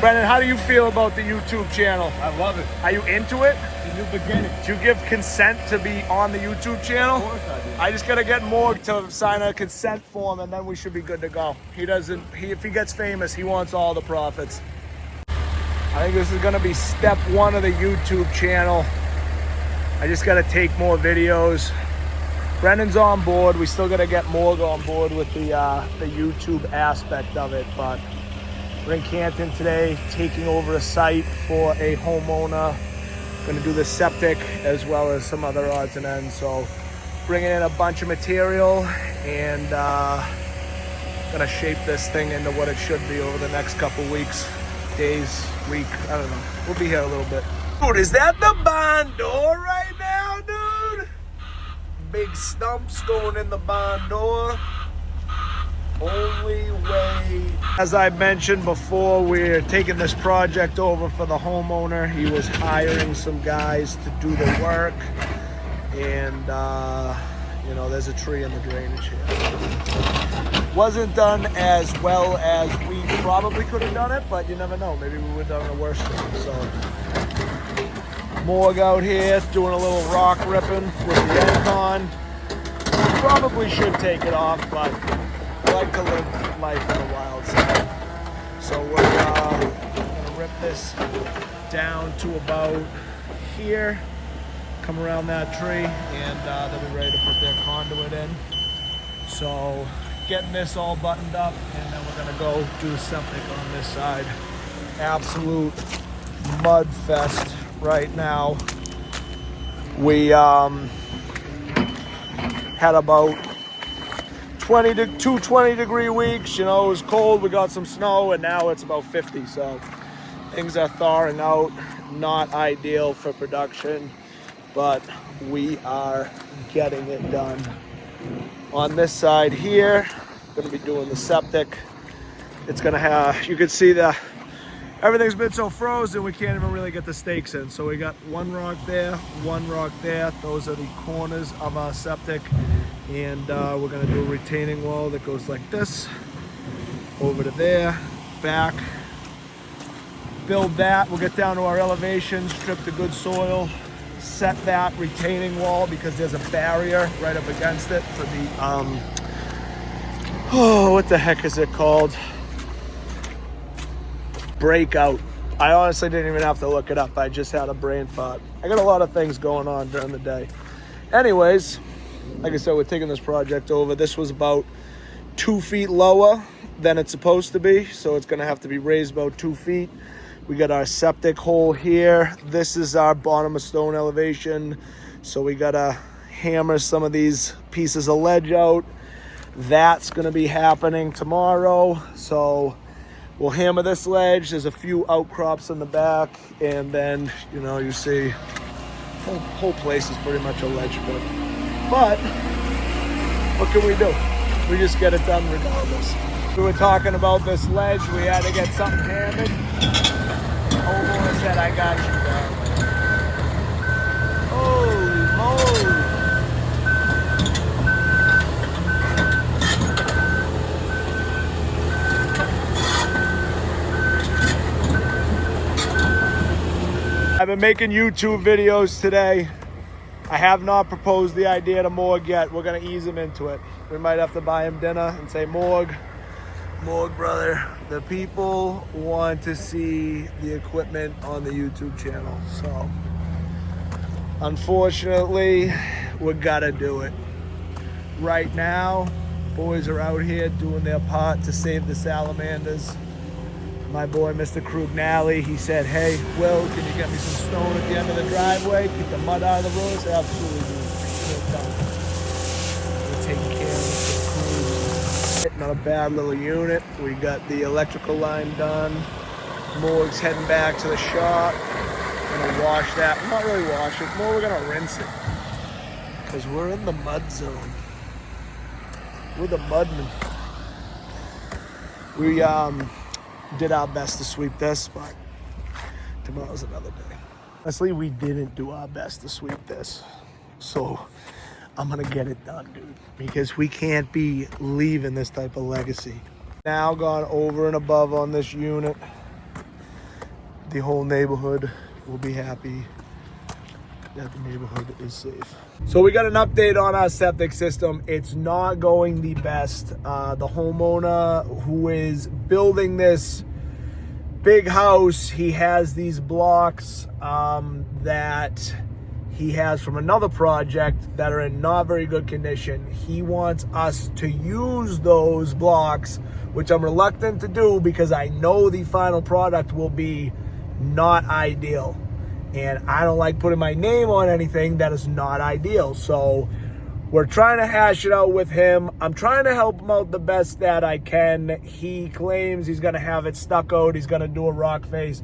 Brendan, how do you feel about the YouTube channel? I love it. Are you into it? It's a new beginning. Do you give consent to be on the YouTube channel? Of course I do. I just gotta get Morg to sign a consent form, and then we should be good to go. If he gets famous, he wants all the profits. I think this is gonna be step one of the YouTube channel. I just gotta take more videos. Brendan's on board. We still gotta get Morg on board with the YouTube aspect of it, but we're in Canton today, taking over a site for a homeowner. Gonna do the septic as well as some other odds and ends. So bringing in a bunch of material and gonna shape this thing into what it should be over the next couple weeks, days, week, I don't know. We'll be here a little bit. Dude, is that the barn door right now, dude? Big stumps going in the barn door. Only way. As I mentioned before, we're taking this project over for the homeowner. He was hiring some guys to do the work, and you know, there's a tree in the drainage here. Wasn't done as well as we probably could have done it, but you never know. Maybe we would have done a worse thing. So Morg out here doing a little rock ripping with the end on. Probably should take it off, but I like to live life in the wild side. So we're gonna rip this down to about here, come around that tree, and they'll be ready to put their conduit in. So getting this all buttoned up, and then we're gonna go do the septic on this side. Absolute mud fest right now. We had about 20 degree weeks. You know, it was cold, we got some snow, and now it's about 50, so things are thawing out. Not ideal for production, but we are getting it done. On this side here, gonna be doing the septic. It's gonna have, you can see everything's been so frozen we can't even really get the stakes in. So we got one rock there, one rock there. Those are the corners of our septic. And we're gonna do a retaining wall that goes like this, over to there, back. Build that, we'll get down to our elevation, strip the good soil, set that retaining wall because there's a barrier right up against it for the, what the heck is it called? Breakout. I honestly didn't even have to look it up. I just had a brain fart. I got a lot of things going on during the day. Anyways, like I said, we're taking this project over. This was about 2 feet lower than it's supposed to be, so it's gonna have to be raised about 2 feet. We got our septic hole here. This is our bottom of stone elevation, so we gotta hammer some of these pieces of ledge out. That's gonna be happening tomorrow, so we'll hammer this ledge. There's a few outcrops in the back, and then, you know, you see whole place is pretty much a ledge pit. But what can we do? We just get it done regardless. We were talking about this ledge. We had to get something hammered. The homeowner said, I got you, bro. Holy moly. I've been making YouTube videos today. I have not proposed the idea to Morg yet. We're gonna ease him into it. We might have to buy him dinner and say, Morg, brother, the people want to see the equipment on the YouTube channel. So, unfortunately, we gotta do it. Right now, boys are out here doing their part to save the salamanders. My boy, Mr. Krugnally, he said, hey, Will, can you get me some stone at the end of the driveway? Keep the mud out of the roads? Absolutely, dude. We're taking care of the crew. Not a bad little unit. We got the electrical line done. Morg's heading back to the shop. Gonna wash that. Not really wash it. More, we're gonna rinse it. Because we're in the mud zone. We're the mudmen. We, did our best to sweep this, but tomorrow's another day. Honestly, we didn't do our best to sweep this. So I'm gonna get it done, dude, because we can't be leaving this type of legacy. Now gone over and above on this unit. the whole neighborhood will be happy that the neighborhood is safe. So we got an update on our septic system. It's not going the best. The homeowner who is building this big house, he has these blocks that he has from another project that are in not very good condition. He wants us to use those blocks, which I'm reluctant to do because I know the final product will be not ideal. And I don't like putting my name on anything that is not ideal. So we're trying to hash it out with him. I'm trying to help him out the best that I can. He claims he's going to have it stuccoed. He's going to do a rock face,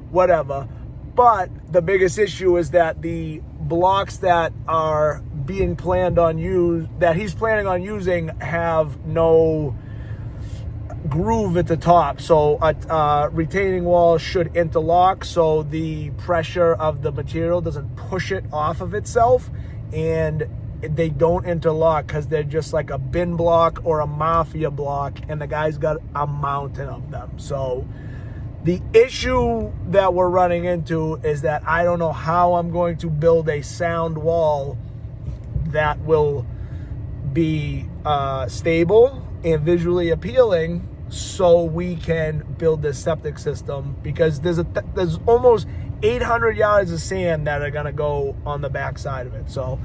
whatever. But the biggest issue is that the blocks that are being planned on that he's planning on using have no groove at the top. So a retaining wall should interlock so the pressure of the material doesn't push it off of itself, and they don't interlock because they're just like a bin block or a mafia block, and the guy's got a mountain of them. So the issue that we're running into is that I don't know how I'm going to build a sound wall that will be stable and visually appealing so we can build this septic system, because there's almost 800 yards of sand that are gonna go on the back side of it. So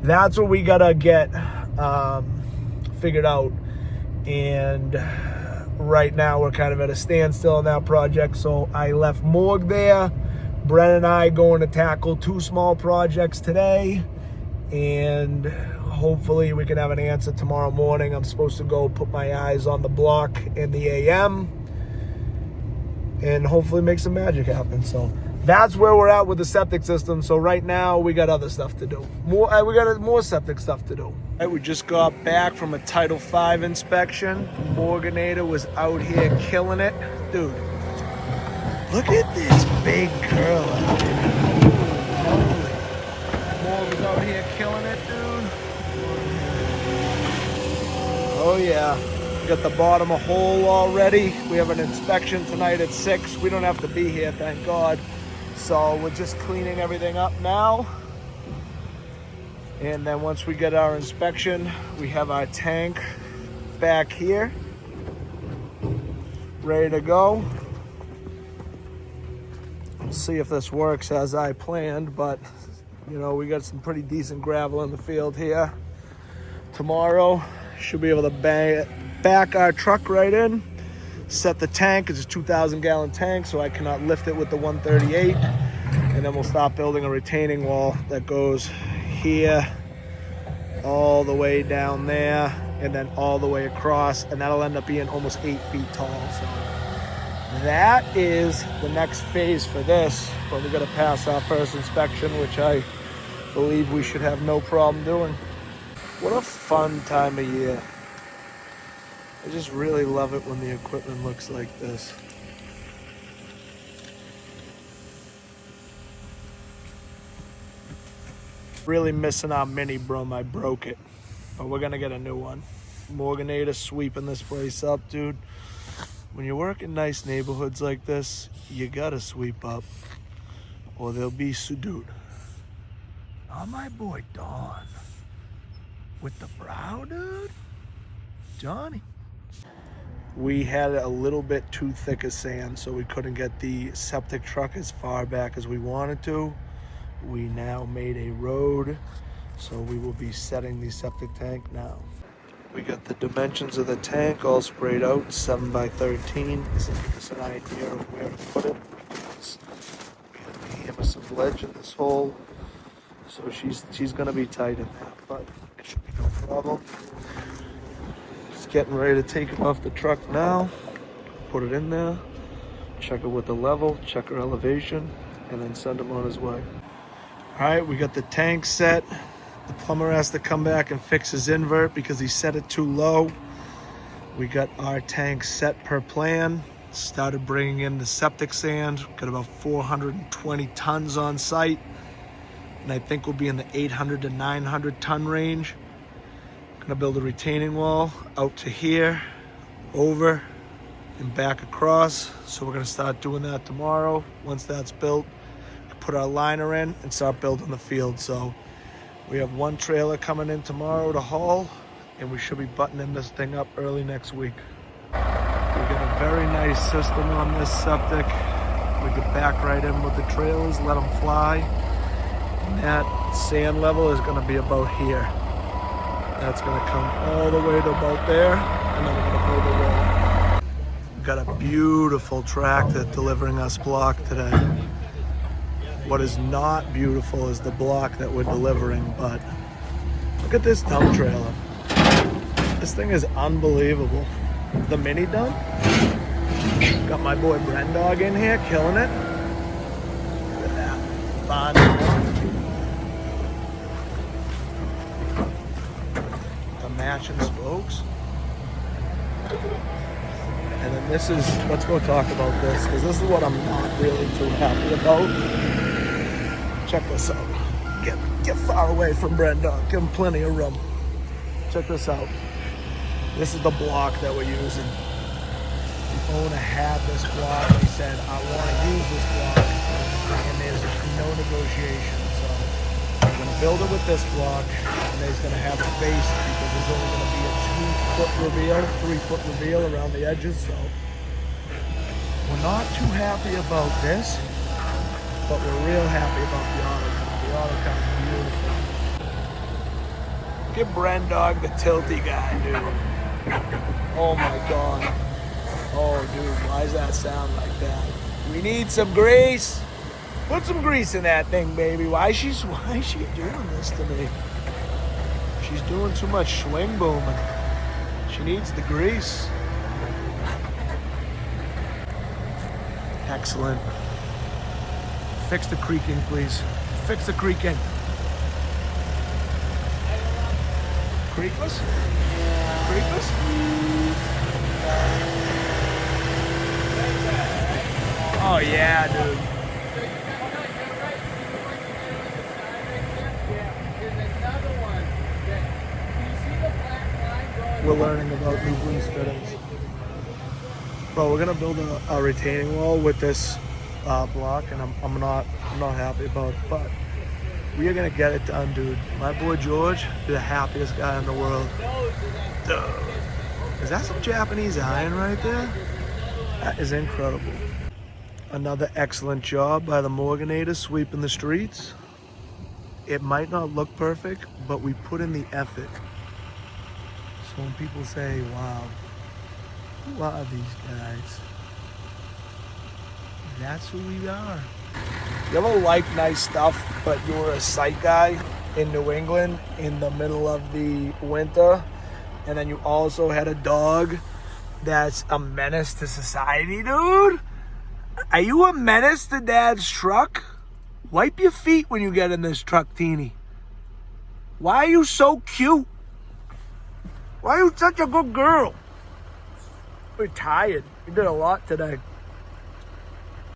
that's what we gotta get figured out. And right now we're kind of at a standstill on that project. So I left morgue there. Brent and I going to tackle 2 small projects today, and hopefully we can have an answer tomorrow morning. I'm supposed to go put my eyes on the block in the AM and hopefully make some magic happen. So that's where we're at with the septic system. So right now we got other stuff to do. We got more septic stuff to do. All right, we just got back from a Title V inspection. Morganator was out here killing it. Dude, look at this big curl out here. Holy. Morg was out here killing it, dude. Oh yeah, we got the bottom a hole already. We have an inspection tonight at 6. We don't have to be here, thank God. So we're just cleaning everything up now. And then once we get our inspection, we have our tank back here, ready to go. We'll see if this works as I planned, but you know, we got some pretty decent gravel in the field here. Tomorrow, should be able to back our truck right in, set the tank. It's a 2,000 gallon tank, so I cannot lift it with the 138. And then we'll start building a retaining wall that goes here, all the way down there, and then all the way across, and that'll end up being almost 8 feet tall. So that is the next phase for this, but we got to pass our first inspection, which I believe we should have no problem doing. What a fun time of year. I just really love it when the equipment looks like this. Really missing our mini broom. I broke it, but we're gonna get a new one. Morganator sweeping this place up, dude. When you work in nice neighborhoods like this, you gotta sweep up or they'll be subdued. Oh, my boy Don. With the brow, dude. Johnny. We had a little bit too thick of sand, so we couldn't get the septic truck as far back as we wanted to. We now made a road, so we will be setting the septic tank now. We got the dimensions of the tank all sprayed out, 7 by 13. This will give us an idea of where to put it. We have to hammer some ledge in this hole, so she's gonna be tight in there, but it should be no problem. Just getting ready to take it off the truck now. Put it in there, check it with the level, check her elevation, and then send him on his way. All right, we got the tank set. The plumber has to come back and fix his invert because he set it too low. We got our tank set per plan. Started bringing in the septic sand. Got about 420 tons on site. And I think we'll be in the 800 to 900 ton range. Gonna build a retaining wall out to here, over, and back across. So we're gonna start doing that tomorrow. Once that's built, put our liner in and start building the field. So we have one trailer coming in tomorrow to haul, and we should be buttoning this thing up early next week. We got a very nice system on this septic. We can back right in with the trailers, let them fly. And that sand level is gonna be about here. That's gonna come all the way to about there, and then we're gonna build a wall. We've got a beautiful tractor delivering us block today. What is not beautiful is the block that we're delivering, but look at this dump trailer. This thing is unbelievable. The mini dump. Got my boy Brendog in here killing it. Look at that. Fun. The matching spokes. And then this is, let's go talk about this, because this is what I'm not really too happy about. Check this out. Get far away from Brendog. Give him plenty of room. Check this out. This is the block that we're using. The owner had this block. He said, I want to use this block. And there's no negotiation. So I'm going to build it with this block. And then he's going to have it based because there's only going to be a 2-foot reveal, 3-foot reveal around the edges. So we're not too happy about this, but we're real happy about the autocount. The autocount is beautiful. Give Brendog the tilty guy, dude. Oh my God. Oh, dude, why does that sound like that? We need some grease. Put some grease in that thing, baby. Why is she doing this to me? She's doing too much swing booming. She needs the grease. Excellent. Fix the creaking, please. Fix the creaking. Creakless? Creakless? Oh yeah, dude. We're learning about new grease fittings. Bro, we're gonna build a retaining wall with this block, and I'm not happy about it, but we are gonna get it done, dude. My boy George, the happiest guy in the world. Dude. Is that some Japanese iron right there? That is incredible. Another excellent job by the Morganators sweeping the streets. It might not look perfect, but we put in the effort. So when people say, wow, who are these guys? That's who we are. You ever like nice stuff, but you're a site guy in New England in the middle of the winter, and then you also had a dog that's a menace to society, dude? Are you a menace to Dad's truck? Wipe your feet when you get in this truck, Teeny. Why are you so cute? Why are you such a good girl? We're tired. We did a lot today.